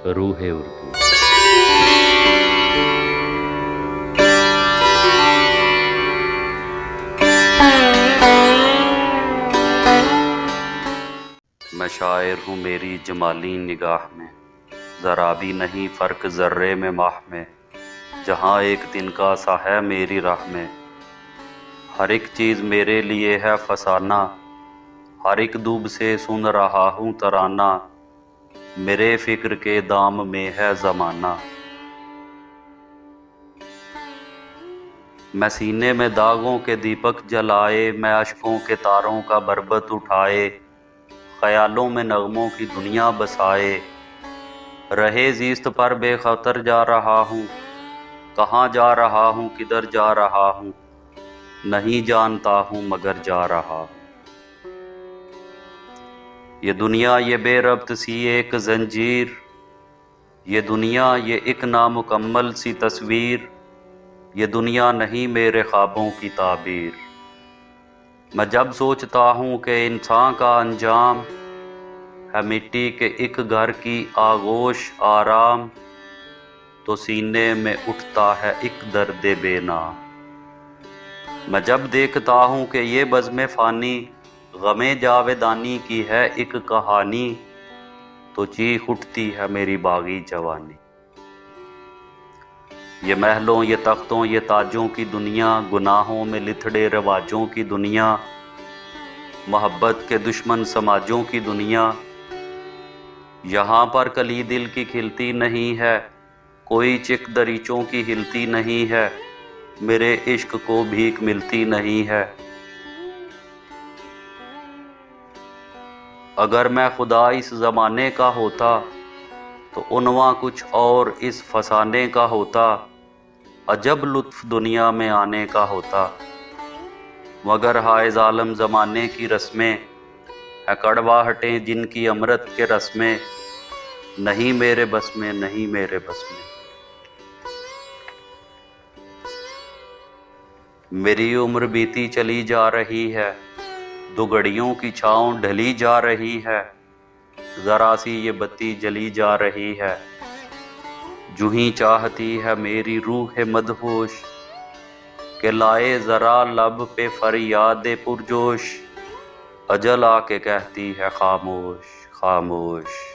रूह उर्दू। मैं शायर हूँ मेरी जमाली निगाह में, ज़रा भी नहीं फ़र्क ज़र्रे में माह में। जहाँ एक दिन का सा है मेरी राह में, हर एक चीज़ मेरे लिए है फसाना। हर एक दूब से सुन रहा हूँ तराना, मेरे फ़िक्र के दाम में है ज़माना। मैं सीने में दागों के दीपक जलाए, मैं अश्कों के तारों का बरबत उठाए, ख़यालों में नगमों की दुनिया बसाए। रहे ज़ीस्त पर बेखतर जा रहा हूँ, कहाँ जा रहा हूँ किधर जा रहा हूँ, नहीं जानता हूँ मगर जा रहा हूँ। ये दुनिया ये बेरब्त सी एक जंजीर, ये दुनिया ये एक नामुकम्मल सी तस्वीर, ये दुनिया नहीं मेरे ख्वाबों की ताबीर। मैं जब सोचता हूँ कि इंसान का अंजाम है मिट्टी के एक घर की आगोश आराम, तो सीने में उठता है एक दर्द बेनाम। मैं जब देखता हूँ कि ये बज़्म फ़ानी ग़मे जावेदानी की है एक कहानी, तो चीख उठती है मेरी बागी जवानी। ये महलों ये तख्तों ये ताजों की दुनिया, गुनाहों में लिथड़े रवाजों की दुनिया, मोहब्बत के दुश्मन समाजों की दुनिया। यहाँ पर कली दिल की खिलती नहीं है, कोई चिक दरीचों की हिलती नहीं है, मेरे इश्क को भीख मिलती नहीं है। अगर मैं खुदा इस ज़माने का होता, तो उन्वा कुछ और इस फसाने का होता, अजब लुत्फ़ दुनिया में आने का होता। मगर हाय ज़ालिम ज़माने की रस्में है कड़वाहटें जिनकी अमृत के रस्में, नहीं मेरे बस में नहीं मेरे बस में। मेरी उम्र बीती चली जा रही है, दो घड़ियों की छाँव ढली जा रही है, ज़रा सी ये बत्ती जली जा रही है। जूही चाहती है मेरी रूह मदहोश, के लाए ज़रा लब पे फरियाद पुरजोश, अजल आके कहती है खामोश खामोश।